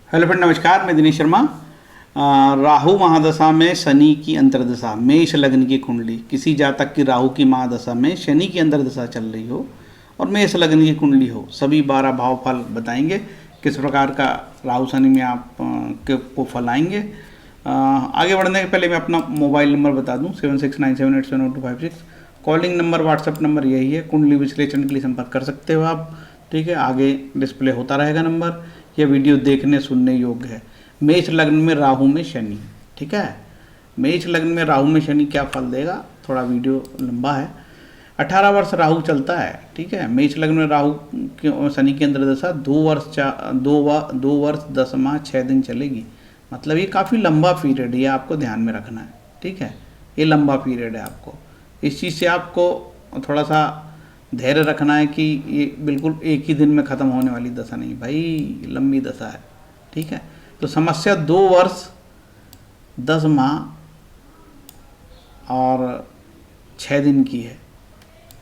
Hello friend, नमस्कार। मैं दिनेश शर्मा। राहु महादशा में शनि की अंतर्दशा, मेष लग्न की कुंडली, किसी जातक की राहु की महादशा में शनि की अंतर्दशा चल रही हो और मेष लग्न की कुंडली हो, सभी 12 भाव फल बताएंगे किस प्रकार का राहु शनि में आप को फल आएंगे। आगे बढ़ने के पहले मैं अपना मोबाइल नंबर बता दूं, 7697870256। कॉलिंग नंबर, व्हाट्सएप नंबर यही है। कुंडली विश्लेषण के लिए संपर्क कर सकते हो आप। ठीक है, आगे डिस्प्ले होता रहेगा नंबर। यह वीडियो देखने सुनने योग्य है। मेष लग्न में राहु में शनि, ठीक है। मेष लग्न में राहु में शनि क्या फल देगा, थोड़ा वीडियो लंबा है। 18 वर्ष राहु चलता है, ठीक है। मेष लग्न में राहु शनि की अंतर्दशा 2 वर्ष 10 माह 6 दिन चलेगी। मतलब ये काफ़ी लंबा पीरियड है, ये आपको ध्यान में रखना है, ठीक है। ये लंबा पीरियड है, आपको इस चीज़ से आपको थोड़ा सा धैर्य रखना है कि ये बिल्कुल एक ही दिन में ख़त्म होने वाली दशा नहीं भाई, लंबी दशा है, ठीक है। तो समस्या 2 वर्ष 10 माह और 6 दिन की है,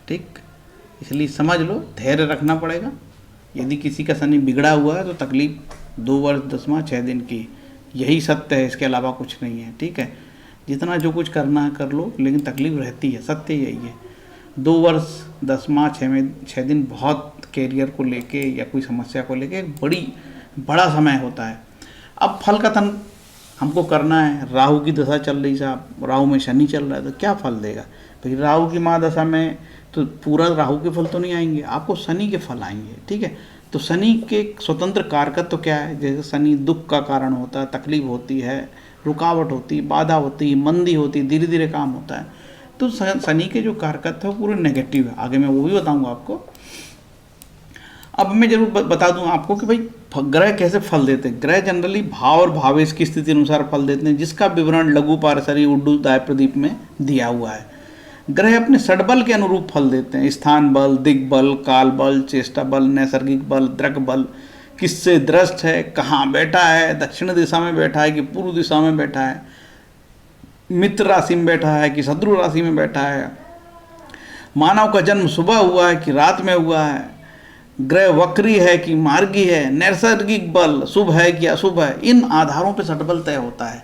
ठीक। इसलिए समझ लो, धैर्य रखना पड़ेगा। यदि किसी का शनि बिगड़ा हुआ है तो तकलीफ 2 वर्ष 10 माह 6 दिन की, यही सत्य है, इसके अलावा कुछ नहीं है, ठीक है। जितना जो कुछ करना है कर लो, लेकिन तकलीफ रहती है, सत्य यही है। 2 वर्ष 10 माह 6 दिन बहुत कैरियर को लेके या कोई समस्या को लेके एक बड़ा समय होता है। अब फल कथन हमको करना है। राहु की दशा चल रही साहब, राहु में शनि चल रहा है, तो क्या फल देगा भाई। राहु की महादशा में तो पूरा राहु के फल तो नहीं आएंगे, आपको शनि के फल आएंगे, ठीक है। तो शनि के स्वतंत्र कारकत्व तो क्या है, जैसे शनि दुख का कारण होता है, तकलीफ होती है, रुकावट होती है, बाधा होती है, मंदी होती है, धीरे धीरे काम होता है। तो शनि के जो कारकत्व है वो पूरे नेगेटिव है। आगे मैं वो भी बताऊंगा आपको। अब मैं जरूर बता दूं आपको कि भाई ग्रह कैसे फल देते हैं। ग्रह जनरली भाव और भावेश की स्थिति अनुसार फल देते हैं, जिसका विवरण लघु पारसरी उर्दू दाय प्रदीप में दिया हुआ है। ग्रह अपने षडबल के अनुरूप फल देते हैं। स्थान बल, दिग्बल, काल बल, चेष्टा बल, नैसर्गिक बल, दृक बल, किससे दृष्ट है, कहाँ बैठा है, दक्षिण दिशा में बैठा है कि पूर्व दिशा में बैठा है, मित्र राशि में बैठा है कि शत्रु राशि में बैठा है, मानव का जन्म सुबह हुआ है कि रात में हुआ है, ग्रह वक्री है कि मार्गी है, नैसर्गिक बल शुभ है कि अशुभ है, इन आधारों पर षटबल तय होता है।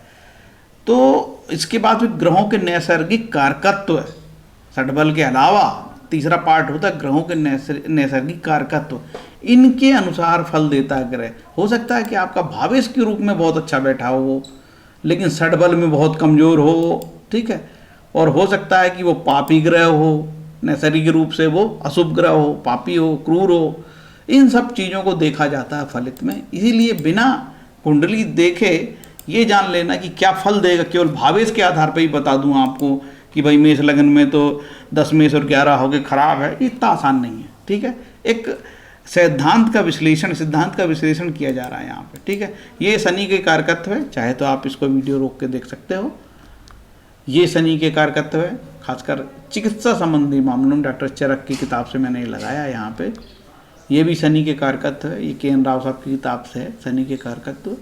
तो इसके बाद फिर ग्रहों के नैसर्गिक कारकत्व है। षटबल के अलावा तीसरा पार्ट होता है ग्रहों के नैसर्गिक कारकत्व, इनके अनुसार फल देता है ग्रह। हो सकता है कि आपका भावेश के रूप में बहुत अच्छा बैठा हो, लेकिन षटबल में बहुत कमज़ोर हो, ठीक है। और हो सकता है कि वो पापी ग्रह हो, नैसर्गिक रूप से वो अशुभ ग्रह हो, पापी हो, क्रूर हो। इन सब चीज़ों को देखा जाता है फलित में। इसीलिए बिना कुंडली देखे ये जान लेना कि क्या फल देगा केवल भावेश के आधार पर ही बता दूं आपको कि भाई मेष लगन में तो 10 मेष और 11 हो गए खराब है, इतना आसान नहीं है, ठीक है। एक सिद्धांत का विश्लेषण किया जा रहा है यहाँ पे, ठीक है। ये शनि के कारकत्व है, चाहे तो आप इसको वीडियो रोक के देख सकते हो। ये शनि के कारकत्व है, खासकर चिकित्सा संबंधी मामलों में डॉक्टर चरक की किताब से मैंने लगाया है यहाँ पे। ये भी शनि के कारकत्व है, ये के.एन. राव साहब की किताब से है शनि के कारकत्व।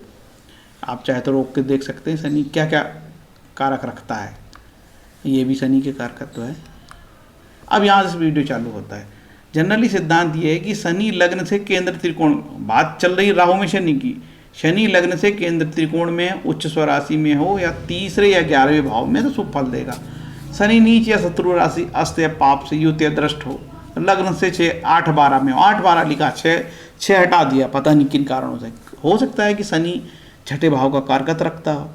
आप चाहे तो रोक के देख सकते हैं शनि क्या क्या कारक रखता है। ये भी शनि के कारकत्व है। अब यहाँ से वीडियो चालू होता है। जनरली सिद्धांत ये है कि शनि लग्न से केंद्र त्रिकोण, बात चल रही राहु में शनि की, शनि लग्न से केंद्र त्रिकोण में उच्च स्वराशि में हो या तीसरे या 11वें भाव में तो शुभ फल देगा। शनि नीच या शत्रु राशि, अस्त या पाप से युत या दृष्ट हो, लग्न से 6, 8, 12 में हो, 8, 12 लिखा, 6 हटा दिया, पता नहीं किन कारणों से। हो सकता है कि शनि छठे भाव का कारकत्व रखता हो।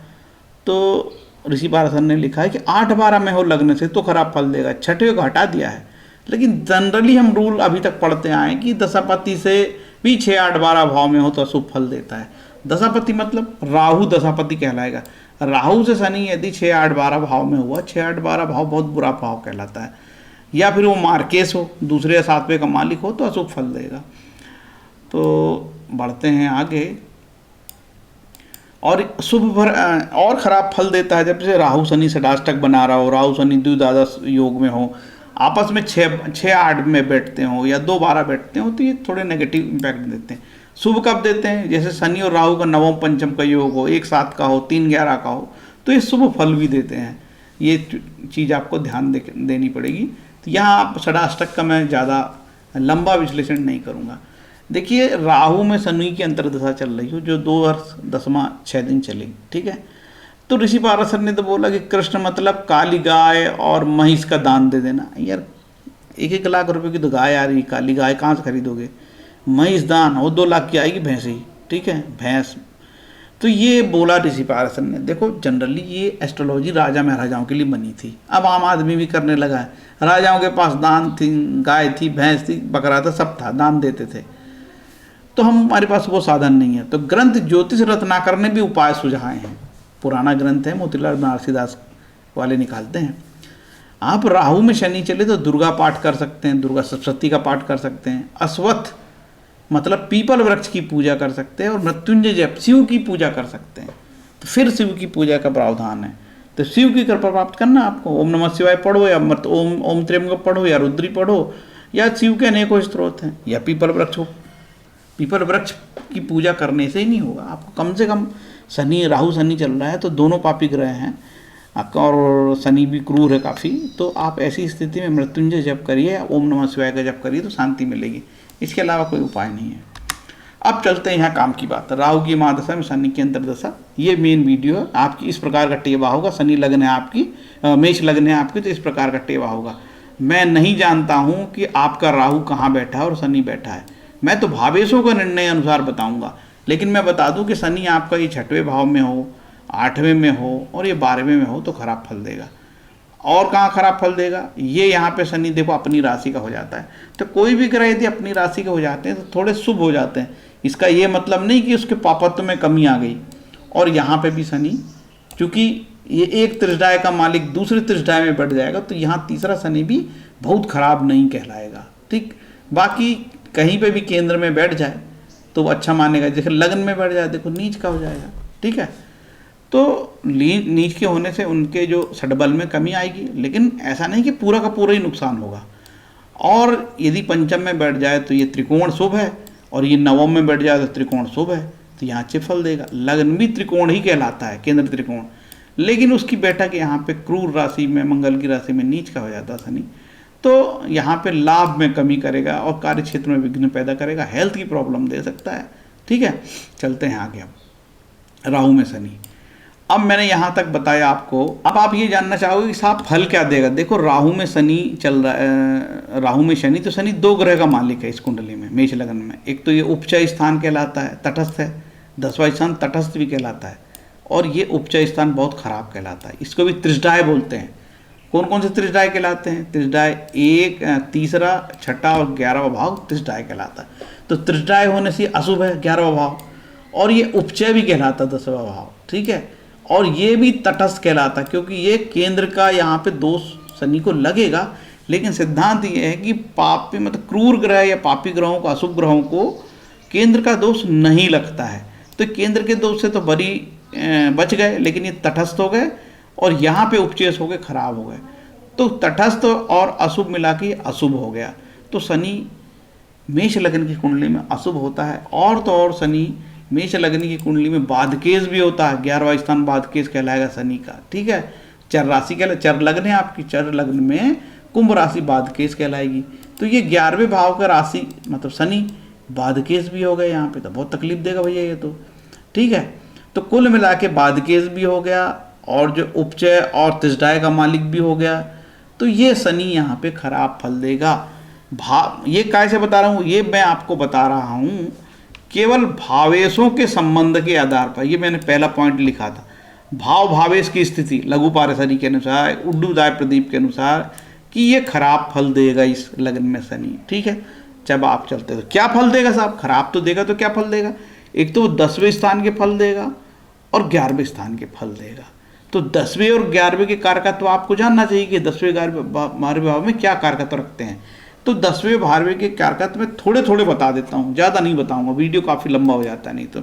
तो ऋषि पारसर ने लिखा है कि 8, 12 में हो लग्न से तो खराब फल देगा, छठे को हटा दिया है। लेकिन जनरली हम रूल अभी तक पढ़ते आए कि दशापति से भी 6, 8, 12 भाव में हो तो अशुभ फल देता है। दशापति मतलब राहु दशापति कहलाएगा। राहु से शनि यदि 6, 8, 12 भाव में हुआ, 6, 8, 12 भाव बहुत बुरा भाव कहलाता है। या फिर वो मार्केस हो, दूसरे या 7वें का मालिक हो तो अशुभ फल देगा। तो बढ़ते हैं आगे। और शुभ भर और खराब फल देता है जब से राहु शनि षडाष्टक बना रहा हो, राहु शनि द्विद्वादश योग में हो, आपस में 6, 8 में बैठते हो या 2, 12 बैठते हो, तो ये थोड़े नेगेटिव इम्पैक्ट देते हैं। शुभ कब देते हैं, जैसे शनि और राहु का नवम पंचम का योग हो, 1, 7 का हो, 3, 11 का हो, तो ये शुभ फल भी देते हैं। ये चीज़ आपको ध्यान देनी पड़ेगी। तो यहाँ आप षडाष्टक का मैं ज़्यादा लंबा विश्लेषण नहीं करूँगा। देखिए राहु में शनि की अंतर्दशा चल रही हो जो 2 वर्ष 10वां 6 दिन चलेगी, ठीक है। तो ऋषि पाराशर ने तो बोला कि कृष्ण मतलब काली गाय और महिष का दान दे देना। यार 1-1 लाख रुपए की तो गाय आ रही, काली गाय कहाँ से खरीदोगे? महिष दान, वो 2 लाख की आएगी भैंस ही, ठीक है, भैंस। तो ये बोला ऋषि पाराशर ने। देखो जनरली ये एस्ट्रोलॉजी राजा महाराजाओं के लिए बनी थी, अब आम आदमी भी करने लगा है। राजाओं के पास दान थी, गाय थी, भैंस थी, बकरा था, सब था, दान देते थे। तो हमारे पास वो साधन नहीं है। तो ग्रंथ ज्योतिष रत्नाकर ने भी उपाय सुझाए हैं, पुराना ग्रंथ है, मोतीलाल बनारसी दास वाले निकालते हैं। आप राहु में शनि चले तो दुर्गा पाठ कर सकते हैं, दुर्गा सप्तशती का पाठ कर सकते हैं, अश्वत्थ मतलब पीपल वृक्ष की पूजा कर सकते हैं, और मृत्युंजय जप शिव की पूजा कर सकते हैं। तो फिर शिव की पूजा का प्रावधान है, तो शिव की कृपा प्राप्त करना आपको। ओम नमः शिवाय पढ़ो, या ओम त्र्यंबक पढ़ो, या रुद्री पढ़ो, या शिव के अनेकों स्त्रोत हैं, या पीपल वृक्ष हो। पीपल वृक्ष की पूजा करने से ही नहीं होगा, आपको कम से कम शनि, राहु शनि चल रहा है तो दोनों पापी ग्रह हैं आपका, और शनि भी क्रूर है काफ़ी। तो आप ऐसी स्थिति में मृत्युंजय जप करिए, ओम नमः शिवाय का जप करिए तो शांति मिलेगी, इसके अलावा कोई उपाय नहीं है। अब चलते हैं यहाँ काम की बात। राहु की महादशा में शनि की अंतर्दशा, ये मेन वीडियो है। आपकी इस प्रकार का टेवा होगा, शनि लगन है आपकी, मेष लगन है आपकी, तो इस प्रकार का टेवा होगा। मैं नहीं जानता हूँ कि आपका राहु कहाँ बैठा है और शनि बैठा है, मैं तो भावेशों के निर्णय अनुसार बताऊँगा। लेकिन मैं बता दूँ कि शनि आपका ये 6वें भाव में हो, 8वें में हो और ये 12वें में हो तो खराब फल देगा। और कहाँ खराब फल देगा? ये यहाँ पे शनि देखो अपनी राशि का हो जाता है। तो कोई भी ग्रह यदि अपनी राशि के हो जाते हैं तो थोड़े शुभ हो जाते हैं। इसका ये मतलब नहीं कि उसके पापत्व में कमी आ गई। और यहाँ पे भी शनि, चूँकि ये एक त्रिशदाय का मालिक दूसरे त्रिशदाय में बैठ जाएगा, तो यहाँ तीसरा शनि भी बहुत खराब नहीं कहलाएगा, ठीक। बाकी कहीं पे भी केंद्र में बैठ जाए तो वो अच्छा मानेगा। जैसे लगन में बैठ जाए, देखो नीच का हो जाएगा, ठीक है। तो नीच के होने से उनके जो षडबल में कमी आएगी, लेकिन ऐसा नहीं कि पूरा का पूरा ही नुकसान होगा। और यदि पंचम में बैठ जाए तो ये त्रिकोण शुभ है, और ये नवम में बैठ जाए तो त्रिकोण शुभ है, तो यहाँ अच्छे फल देगा। लगन भी त्रिकोण ही कहलाता है, केंद्र त्रिकोण, लेकिन उसकी बैठक यहाँ पे क्रूर राशि में, मंगल की राशि में नीच का हो जाता है शनि, तो यहाँ पे लाभ में कमी करेगा और कार्य क्षेत्र में विघ्न पैदा करेगा, हेल्थ की प्रॉब्लम दे सकता है, ठीक है। चलते हैं आगे। अब राहु में शनि, अब मैंने यहाँ तक बताया आपको। अब आप ये जानना चाहोगे कि साहब फल क्या देगा। देखो राहु में शनि चल रहा है, राहु में शनि, तो शनि 2 ग्रह का मालिक है इस कुंडली में, मेष लगन में। एक तो ये उपचय स्थान कहलाता है, तटस्थ है, 10वां स्थान तटस्थ भी कहलाता है, और ये उपचय स्थान बहुत खराब कहलाता है। इसको भी त्रिशदाय बोलते हैं। कौन कौन से त्रिशदाय कहलाते हैं? त्रिशदाय 1, 3, 6 और 11वां भाव त्रिशदाय कहलाता है। तो त्रिशदाय होने से अशुभ है 11वां भाव, और ये उपचय भी कहलाता है 10वां भाव, ठीक है। और ये भी तटस्थ कहलाता है, क्योंकि ये केंद्र का यहाँ पे दोष शनि को लगेगा, लेकिन सिद्धांत ये है कि पापी मतलब क्रूर ग्रह या पापी ग्रहों को, अशुभ ग्रहों को केंद्र का दोष नहीं लगता है। तो केंद्र के दोष से तो बच गए, लेकिन ये तटस्थ हो गए और यहाँ पे उपचेस हो गए, खराब हो गए। तो तटस्थ और अशुभ मिला के अशुभ हो गया। तो शनि मेष लगन की कुंडली में अशुभ होता है, और तो और शनि मेष लगन की कुंडली में बाधकेश भी होता है। 11वां स्थान बाधकेश कहलाएगा शनि का, ठीक है। चर राशि कहला, चर लग्न है आपकी, चर लग्न में कुंभ राशि बाधकेश कहलाएगी। तो ये 11वें भाव का राशि मतलब शनि बाधकेश भी हो गया यहाँ पे, तो बहुत तकलीफ देगा भैया ये तो, ठीक है। तो कुल मिला के बाधकेश भी हो गया, और जो उपचय और त्रिशदाय का मालिक भी हो गया, तो ये शनि यहाँ पे खराब फल देगा। ये कैसे बता रहा हूँ? ये मैं आपको बता रहा हूँ केवल भावेशों के संबंध के आधार पर। ये मैंने पहला पॉइंट लिखा था, भाव भावेश की स्थिति लघु पारेसरी के अनुसार, उड्डूदाय प्रदीप के अनुसार, कि ये खराब फल देगा इस लगन में शनि, ठीक है। जब आप चलते तो क्या फल देगा साहब? खराब तो देगा, तो क्या फल देगा? एक तो 10वें स्थान के फल देगा और 11वें स्थान के फल देगा। तो 10वें और 11वें के कारकत्व आपको जानना चाहिए कि 10वें 12वें भाव में क्या कारकत्व रखते हैं। तो 10वें 12वें के कारकत्व में थोड़े थोड़े बता देता हूँ, ज़्यादा नहीं बताऊँगा, वीडियो काफ़ी लंबा हो जाता है नहीं तो।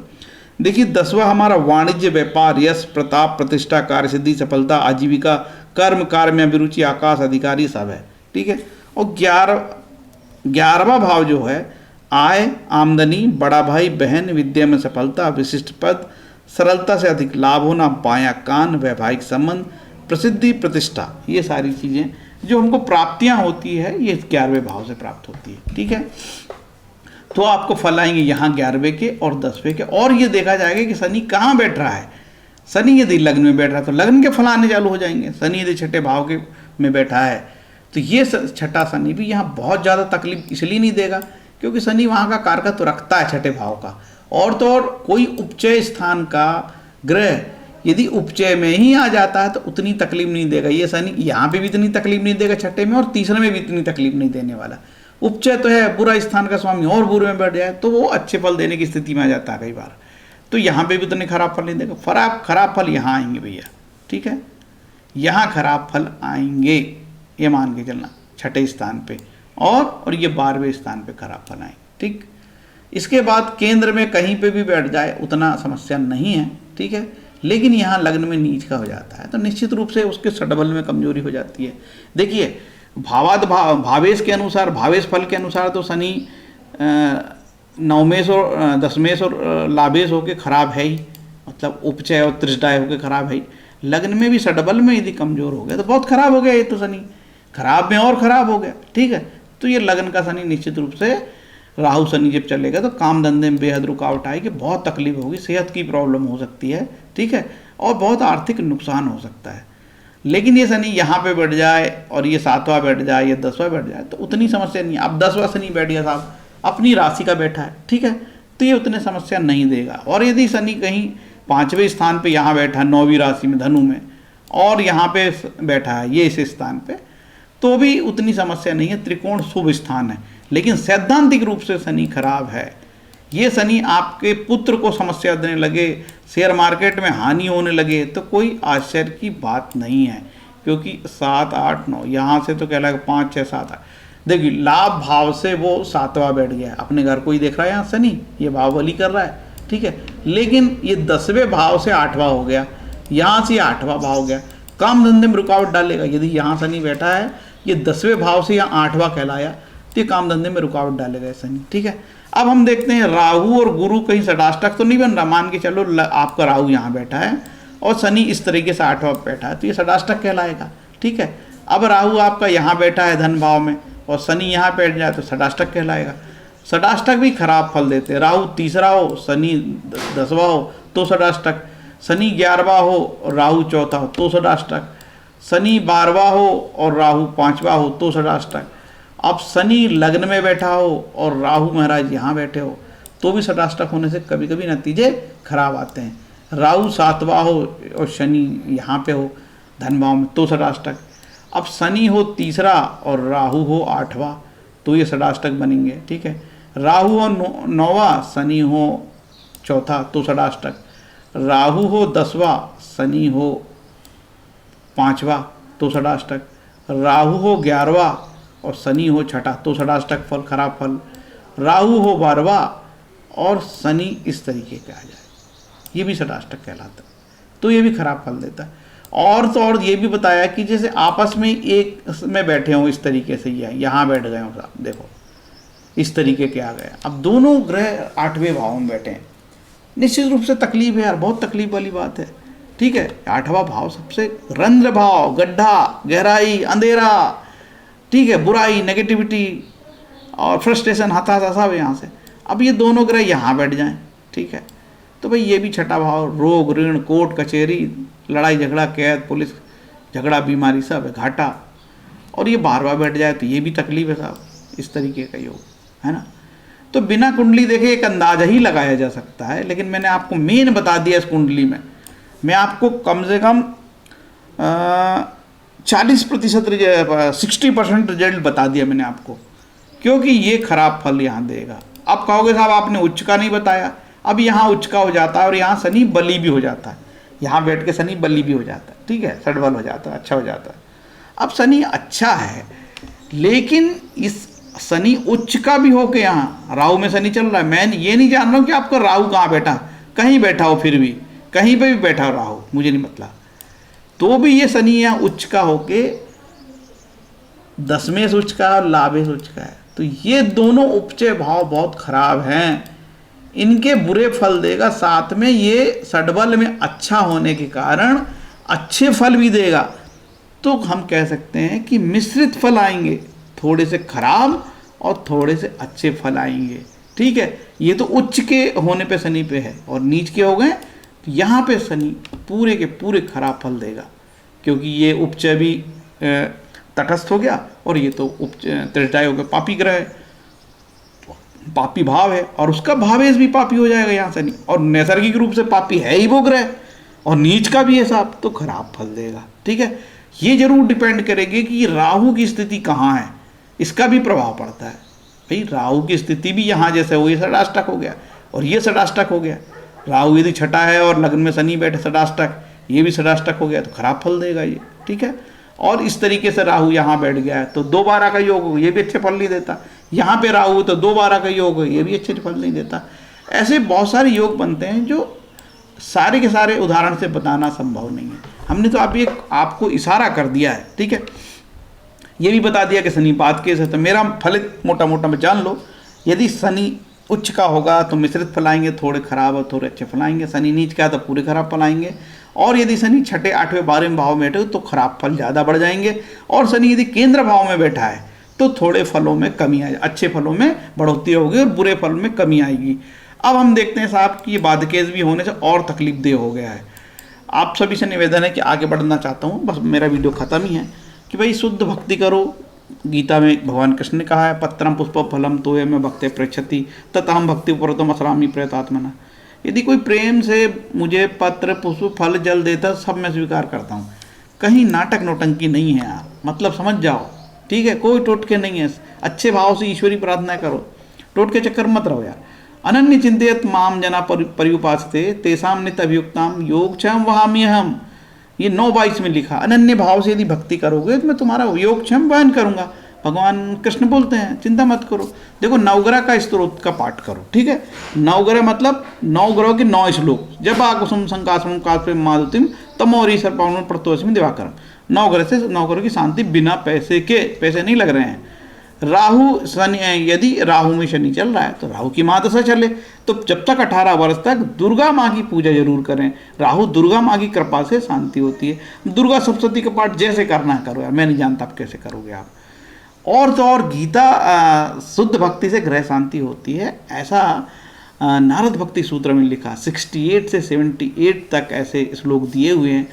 देखिए 10वां हमारा वाणिज्य, व्यापार, यश, प्रताप, प्रतिष्ठा, कार्य सिद्धि, सफलता, आजीविका, कर्म, कार्य में अभिरुचि, आकाश, अधिकारी सब है, ठीक है। और 11वां भाव जो है आय, आमदनी, बड़ा भाई बहन, विद्या में सफलता, विशिष्ट पद, सरलता से अधिक लाभ होना, बायां कान, वैवाहिक संबंध, प्रसिद्धि, प्रतिष्ठा, ये सारी चीज़ें जो हमको प्राप्तियां होती है ये 11वें भाव से प्राप्त होती है, ठीक है। तो आपको फल आएंगे यहाँ 11वें के और 10वें के। और ये देखा जाएगा कि शनि कहाँ बैठ रहा है। शनि यदि लग्न में बैठ रहा है तो लग्न के फल आने चालू हो जाएंगे। शनि यदि छठे भाव के में बैठा है तो ये छठा शनि भी यहाँ बहुत ज़्यादा तकलीफ इसलिए नहीं देगा क्योंकि शनि वहाँ का कारकत्व रखता है छठे भाव का। और तो और कोई उपचय स्थान का ग्रह यदि उपचय में ही आ जाता है तो उतनी तकलीफ नहीं देगा। ये शनि यहाँ पे भी इतनी तकलीफ नहीं देगा छठे में, और तीसरे में भी इतनी तकलीफ नहीं देने वाला। उपचय तो है, बुरा स्थान का स्वामी और बुरे में बैठ जाए तो वो अच्छे फल देने की स्थिति में आ जाता है कई बार। तो यहाँ पे भी उतने खराब फल नहीं देगा। खराब फल यहाँ आएंगे भैया, ठीक है, यहाँ खराब फल आएंगे, ये मान के चलना छठे स्थान पे, और ये 12वें स्थान पे खराब फल आएंगे, ठीक। इसके बाद केंद्र में कहीं पे भी बैठ जाए उतना समस्या नहीं है, ठीक है, लेकिन यहाँ लग्न में नीच का हो जाता है तो निश्चित रूप से उसके षडबल में कमजोरी हो जाती है। देखिए भावेश के अनुसार, भावेश फल के अनुसार तो शनि नवमेश और दशमेश और लाभेश होके खराब है ही, मतलब उपचय और त्रिशदाय होके खराब है ही। लग्न में भी षडबल में यदि कमजोर हो गया तो बहुत खराब हो गया, ये तो शनि खराब में और खराब हो गया, ठीक है। तो ये लग्न का शनि निश्चित रूप से, राहु शनि जब चलेगा तो काम धंधे में बेहद रुकावट आएगी, बहुत तकलीफ होगी, सेहत की प्रॉब्लम हो सकती है, ठीक है, और बहुत आर्थिक नुकसान हो सकता है। लेकिन ये शनि यहाँ पे बैठ जाए और ये 7वां बैठ जाए या 10वां बैठ जाए तो उतनी समस्या नहीं है। अब 10वां शनि बैठ गया साहब, अपनी राशि का बैठा है, ठीक है, तो ये उतने समस्या नहीं देगा। और यदि शनि कहीं 5वें स्थान पे यहाँ बैठा है 9वीं राशि में धनु में, और यहाँ पे बैठा है ये इस स्थान पे, तो भी उतनी समस्या नहीं है। त्रिकोण शुभ स्थान है, लेकिन सैद्धांतिक रूप से शनि खराब है। ये शनि आपके पुत्र को समस्या देने लगे, शेयर मार्केट में हानि होने लगे तो कोई आश्चर्य की बात नहीं है, क्योंकि 7, 8, 9 यहाँ से तो कहलाएगा 5, 6, 7, 8। देखिए लाभ भाव से वो 7वां बैठ गया, अपने घर को ही देख रहा है यहाँ शनि, ये भाव बली कर रहा है, ठीक है। लेकिन ये 10वें भाव से 8वां हो गया, यहाँ से 8वां भाव हो गया, काम धंधे में रुकावट डालेगा। यदि यहाँ शनि बैठा है, ये 10वें भाव से यहाँ 8वां कहलाया, तो ये काम धंधे में रुकावट डालेगा शनि, ठीक है। अब हम देखते हैं राहु और गुरु कहीं षडाष्टक तो नहीं बन रहा, मान के चलो आपका राहु यहाँ बैठा है और शनि इस तरीके से 8वां बैठा है तो ये षडाष्टक कहलाएगा, ठीक है। अब राहु आपका यहाँ बैठा है धन भाव में और शनि यहाँ बैठ जाए तो षडाष्टक कहलाएगा। षडाष्टक भी खराब फल देते हैं, राहु तीसरा हो, शनि 10वां हो तो षडाष्टक, शनि 11वां हो और राहु चौथा हो तो षडाष्टक, शनि 12वां हो और राहु 5वां हो तो षडाष्टक। अब शनि लग्न में बैठा हो और राहु महाराज यहाँ बैठे हो तो भी षडाष्टक होने से कभी कभी नतीजे खराब आते हैं। राहु 7वां हो और शनि यहाँ पे हो धन भाव में तो षडाष्टक। अब शनि हो तीसरा और राहु हो 8वां तो ये षडाष्टक बनेंगे, ठीक है। राहु हो 9वां, शनि हो चौथा तो षडाष्टक। राहु हो 10वां, शनि हो 5वां तो षडाष्टक। राहु हो 11वां और शनि हो छठा तो षडाष्टक फल, खराब फल। राहु हो 12वां और शनि इस तरीके के आ जाए, ये भी षडाष्टक कहलाता है, तो ये भी खराब फल देता है। और तो और ये भी बताया कि जैसे आपस में एक में बैठे हों इस तरीके से, यहाँ बैठ गए हों साहब, देखो इस तरीके के आ गए। अब दोनों ग्रह 8वें भाव में बैठे हैं, निश्चित रूप से तकलीफ है यार, बहुत तकलीफ वाली बात है, ठीक है। 8वां भाव सबसे रंध्र भाव, गड्ढा, गहराई, अंधेरा, ठीक है, बुराई, नेगेटिविटी और फ्रस्ट्रेशन, हताशा सब यहाँ से। अब ये दोनों ग्रह यहाँ बैठ जाएं, ठीक है, तो भाई ये भी छठा भाव, रोग, ऋण, कोर्ट कचहरी, लड़ाई झगड़ा, कैद, पुलिस झगड़ा, बीमारी सब है, घाटा। और ये 12वां बैठ जाए तो ये भी तकलीफ है साहब, इस तरीके का योग है ना। तो बिना कुंडली देखे एक अंदाजा ही लगाया जा सकता है, लेकिन मैंने आपको मेन बता दिया इस कुंडली में। मैं आपको कम से कम 40%, 60% रिजल्ट बता दिया मैंने आपको, क्योंकि ये खराब फल यहाँ देगा। अब कहोगे साहब आपने उच्च का नहीं बताया, अब यहाँ उच्च का हो जाता है और यहाँ शनि बली भी हो जाता है, यहाँ बैठ के शनि बली भी हो जाता है, ठीक है, षडबल हो जाता है, अच्छा हो जाता है। अब शनि अच्छा है, लेकिन इस शनि उच्च का भी हो के यहाँ राहु में शनि चल रहा है। मैं ये नहीं जान रहा हूँ कि आपका राहु कहाँ बैठा, कहीं बैठा हो, फिर भी कहीं पे भी बैठा हो राहु, मुझे नहीं मतलब, तो भी ये शनि यहाँ उच्च का होके 10वें उच्च का और लाभेश उच्च का है, तो ये दोनों उपचय भाव बहुत खराब हैं, इनके बुरे फल देगा। साथ में ये षडबल में अच्छा होने के कारण अच्छे फल भी देगा। तो हम कह सकते हैं कि मिश्रित फल आएंगे, थोड़े से खराब और थोड़े से अच्छे फल आएंगे, ठीक। ठीक है। ये तो उच्च के होने पे शनि पे है, और नीच के हो गए तो यहाँ पे शनि पूरे के पूरे खराब फल देगा, क्योंकि ये उपच भी तटस्थ हो गया, और ये तो उपच त्रिटाय हो गया, पापी ग्रह है, पापी भाव है, और उसका भावेश भी पापी हो जाएगा यहाँ शनि, और नैसर्गिक रूप से पापी है ही वो ग्रह, और नीच का भी है साहब, तो खराब फल देगा। ठीक है, ये जरूर डिपेंड करेगी कि राहु की स्थिति कहाँ है, इसका भी प्रभाव पड़ता है। भाई राहु की स्थिति भी यहाँ जैसे हो, ये षडाष्टक हो गया और ये षडाष्टक हो गया, राहु यदि छठा है और लग्न में शनि बैठे षडाष्टक, ये भी षडाष्टक हो गया, तो खराब फल देगा ये। ठीक है, और इस तरीके से राहु यहाँ बैठ गया है तो 2/12 का योग हो, ये भी अच्छे फल नहीं देता। यहाँ पे राहु तो 2/12 का योग हो, ये भी अच्छे फल नहीं देता। ऐसे बहुत सारे योग बनते हैं जो सारे के सारे उदाहरण से बताना संभव नहीं है। हमने तो अभी एक आपको इशारा कर दिया है। ठीक है, ये भी बता दिया कि शनि पाद केस है, तो मेरा फलित मोटा मोटा में जान लो, यदि शनि उच्च का होगा तो मिश्रित फल आएंगे, थोड़े खराब और थोड़े अच्छे फल आएंगे। शनि नीच का है तो पूरे खराब फल आएंगे, और यदि शनि छठे 8वें 12वें भाव में बैठे तो खराब फल ज़्यादा बढ़ जाएंगे, और शनि यदि केंद्र भाव में बैठा है तो थोड़े फलों में कमी आएगी, अच्छे फलों में बढ़ोतरी होगी और बुरे फल में कमी आएगी। अब हम देखते हैं साहब कि ये बाधकेस भी होने से और तकलीफ देह हो गया है। आप सभी से निवेदन है कि आगे बढ़ना चाहता हूँ, बस मेरा वीडियो ख़त्म ही है, कि भाई शुद्ध भक्ति करो। गीता में भगवान कृष्ण ने कहा है, पत्रम पुष्प फलम तोय में भक्ते पृच्छति ततहम भक्ति उपरतम असरामी प्रयतात्मना। यदि कोई प्रेम से मुझे पत्र पुष्प फल जल देता, सब मैं स्वीकार करता हूँ। कहीं नाटक नौटंकी नहीं है आप, मतलब समझ जाओ। ठीक है, कोई टोटके नहीं है, अच्छे भाव से ईश्वरी प्रार्थना करो, टोटके चक्कर मत रहो यार। अनन्य चिंतित माम जना पर्युपासते तेसाम नित्य अभियुक्ताम योगक्षम वहाम्यहम, ये 9:22 में लिखा। अनन्य भाव से यदि भक्ति करोगे तो मैं तुम्हारा योगक्षम वहन करूंगा, भगवान कृष्ण बोलते हैं, चिंता मत करो। देखो नवग्रह का स्तोत्र का पाठ करो। ठीक है, नवग्रह मतलब 9 ग्रह के 9 श्लोक, जब आकुसुम संकासम कास्पे माधुतिम तमोरी सर्पावण प्रतोषमी दिवाकरम। 9 ग्रह से 9 ग्रह की शांति बिना पैसे के, पैसे नहीं लग रहे हैं। राहु शनि, यदि राहु में शनि चल रहा है तो राहु की महादशा चले, तो जब तक 18 वर्ष तक दुर्गा माँ की पूजा जरूर करें। राहु दुर्गा माँ की कृपा से शांति होती है। दुर्गा सप्तशती का पाठ जैसे करना है करो यार, मैं नहीं जानता आप कैसे करोगे आप। और तो और गीता शुद्ध भक्ति से ग्रह शांति होती है, ऐसा नारद भक्ति सूत्र में लिखा। 68 से 78 तक ऐसे श्लोक दिए हुए हैं।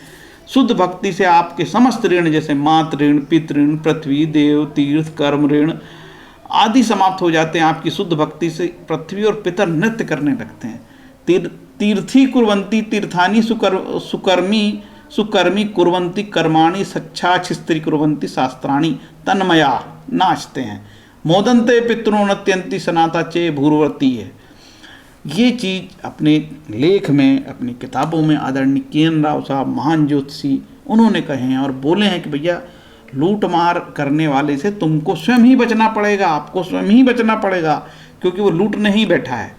शुद्ध भक्ति से आपके समस्त ऋण, जैसे मातृ ऋण, पितृ ऋण, पृथ्वी, देव, तीर्थ, कर्म ऋण आदि समाप्त हो जाते हैं। आपकी शुद्ध भक्ति से पृथ्वी और पितर नृत्य करने लगते हैं। तीर्थी कुर्वन्ति तीर्थानि सुकर्मी कुर्वन्ति कर्माणि सच्छाच्छिस्त्री कुर्वन्ति शास्त्राणि तन्मया, नाचते हैं। मोदन्ते पितॄनत्यंति सनाता चे भूर्वती है। ये चीज़ अपने लेख में, अपनी किताबों में आदरणीय के.एन. राव साहब महान ज्योतिषी उन्होंने कहे हैं और बोले हैं कि भैया लूट मार करने वाले से तुमको स्वयं ही बचना पड़ेगा, आपको स्वयं ही बचना पड़ेगा, क्योंकि वो लूटने ही बैठा है।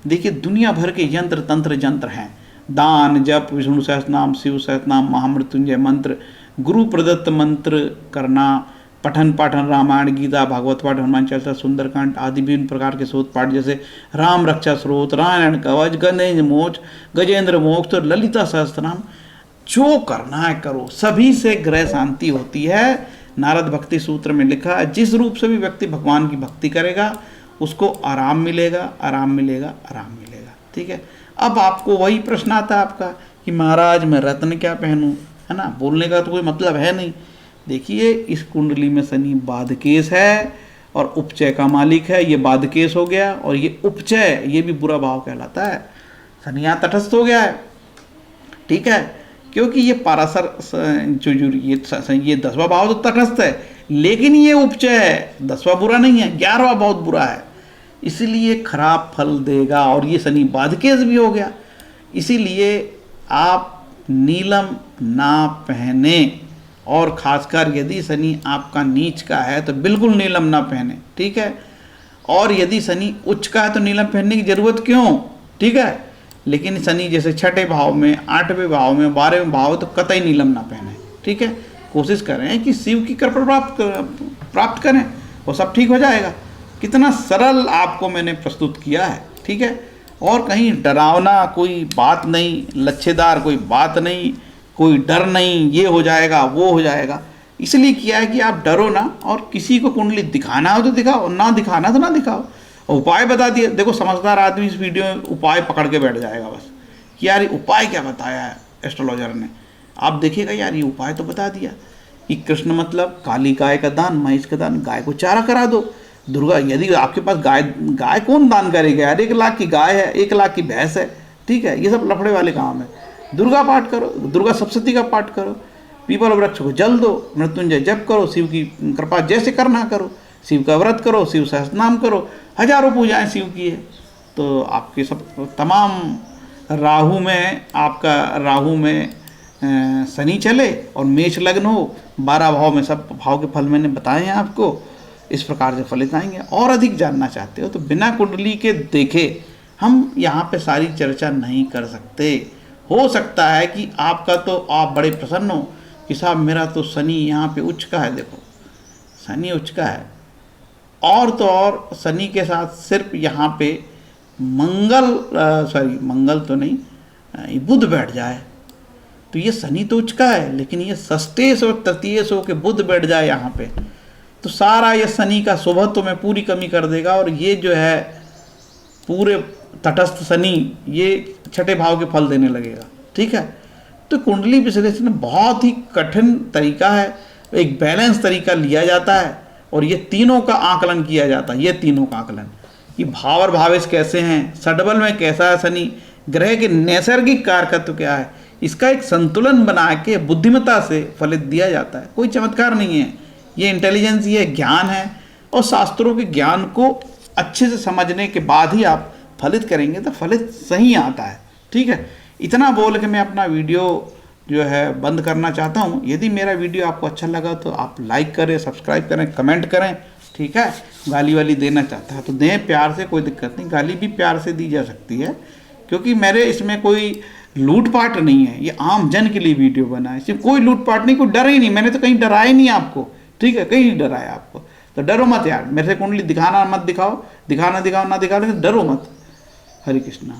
देखिए दुनिया भर के यंत्र तंत्र जंत्र हैं, दान, जप, विष्णु सहस्रनाम, शिव सहस्रनाम, महामृत्युंजय मंत्र, गुरु प्रदत्त मंत्र करना, पठन पाठन, रामायण, गीता, भागवत पाठ, हनुमान चालीसा, सुंदरकांड आदि विभिन्न प्रकार के स्रोत पाठ, जैसे राम रक्षा स्रोत, रामायण कवच, गणेश मोक्ष, गजेंद्र मोक्ष और ललिता सहस्त्रनाम। जो करना है करो, सभी से ग्रह शांति होती है। नारद भक्ति सूत्र में लिखा है, जिस रूप से भी व्यक्ति भगवान की भक्ति करेगा उसको आराम मिलेगा, आराम मिलेगा, आराम मिलेगा। ठीक है, अब आपको वही प्रश्न आता है आपका कि महाराज मैं रत्न क्या पहनूं, है ना, बोलने का तो कोई मतलब है नहीं। देखिए इस कुंडली में शनि बाधकेश है और उपचय का मालिक है, ये बाधकेश हो गया, और ये उपचय ये भी बुरा भाव कहलाता है। शनि यहाँ तटस्थ हो गया है। ठीक है, क्योंकि ये पारासर जो ये 10वां भाव तो तटस्थ है, लेकिन ये उपचय है, 10वां बुरा नहीं है, 11वां बहुत बुरा है, इसीलिए खराब फल देगा। और ये शनि बाधकेश भी हो गया, इसीलिए आप नीलम ना पहने, और खासकर यदि शनि आपका नीच का है तो बिल्कुल नीलम ना पहने। ठीक है, और यदि शनि उच्च का है तो नीलम पहनने की जरूरत क्यों। ठीक है, लेकिन शनि जैसे छठे भाव में, 8वें भाव में, 12वें भाव तो कतई नीलम ना पहने। ठीक है, कोशिश करें कि शिव की कृपा प्राप्त करें, वो सब ठीक हो जाएगा। कितना सरल आपको मैंने प्रस्तुत किया है। ठीक है, और कहीं डरावना कोई बात नहीं, लच्छेदार कोई बात नहीं, कोई डर नहीं, ये हो जाएगा वो हो जाएगा, इसलिए किया है कि आप डरो ना, और किसी को कुंडली दिखाना हो तो दिखाओ, ना दिखाना तो ना दिखाओ। और उपाय बता दिए। देखो समझदार आदमी इस वीडियो में उपाय पकड़ के बैठ जाएगा बस कि यार ये उपाय क्या बताया है एस्ट्रोलॉजर ने। आप देखिएगा यार ये उपाय तो बता दिया कि कृष्ण मतलब काली गाय का दान, महिष का दान, गाय को चारा करा दो। दुर्गा, यदि आपके पास गाय कौन दान करेगा यार, 1 लाख की गाय है, 1 लाख की भैंस है, ठीक है, ये सब लफड़े वाले काम है। दुर्गा पाठ करो, दुर्गा सप्तशती का पाठ करो, पीपल वृक्ष को जल दो, मृत्युंजय जप करो, शिव की कृपा जैसे करना करो, शिव का व्रत करो, शिव सहस्त्रनाम करो, हजारों पूजाएं शिव की है। तो आपके सब तमाम राहु में शनि चले और मेष लग्न हो, 12 भाव में सब भाव के फल मैंने बताए हैं आपको, इस प्रकार से फलित आएंगे। और अधिक जानना चाहते हो तो बिना कुंडली के देखे हम यहाँ पे सारी चर्चा नहीं कर सकते। हो सकता है कि आपका तो आप बड़े प्रसन्न हो कि साहब मेरा तो शनि यहाँ पे उच्च का है, देखो शनि उच्च का है, और तो और शनि के साथ सिर्फ यहाँ पे मंगल तो नहीं, बुध बैठ जाए तो ये शनि तो उच्च का है, लेकिन ये षष्ठेश और तृतीयेश के बुध बैठ जाए यहाँ पे तो सारा ये शनि का शुभत्व में पूरी कमी कर देगा। और ये जो है पूरे तटस्थ शनि ये 6ठे भाव के फल देने लगेगा, ठीक है। तो कुंडली विश्लेषण बहुत ही कठिन तरीका है, एक बैलेंस तरीका लिया जाता है और ये तीनों का आकलन किया जाता है। ये तीनों का आकलन, ये भाव और भावेश कैसे हैं, षड्बल में कैसा है शनि, ग्रह के नैसर्गिक कारकत्व क्या है, इसका एक संतुलन बना के बुद्धिमत्ता से फलित दिया जाता है। कोई चमत्कार नहीं है, ये इंटेलिजेंस, ये ज्ञान है। और शास्त्रों के ज्ञान को अच्छे से समझने के बाद ही आप फलित करेंगे तो फलित सही आता है, ठीक है। इतना बोल के मैं अपना वीडियो जो है बंद करना चाहता हूँ। यदि मेरा वीडियो आपको अच्छा लगा तो आप लाइक करें, सब्सक्राइब करें, कमेंट करें, ठीक है। गाली वाली देना चाहता है तो दें प्यार से, कोई दिक्कत नहीं, गाली भी प्यार से दी जा सकती है, क्योंकि मेरे इसमें कोई लूटपाट नहीं है, ये आम जन के लिए वीडियो बना है, सिर्फ कोई लूटपाट नहीं, कोई डर ही नहीं, मैंने तो कहीं डराया नहीं आपको, ठीक है, कहीं नहीं डराया आपको। तो डरो मत यार, मेरे से कुंडली दिखाना मत दिखाओ, दिखाना ना दिखाओ, लेकिन डरो मत। हरे कृष्णा।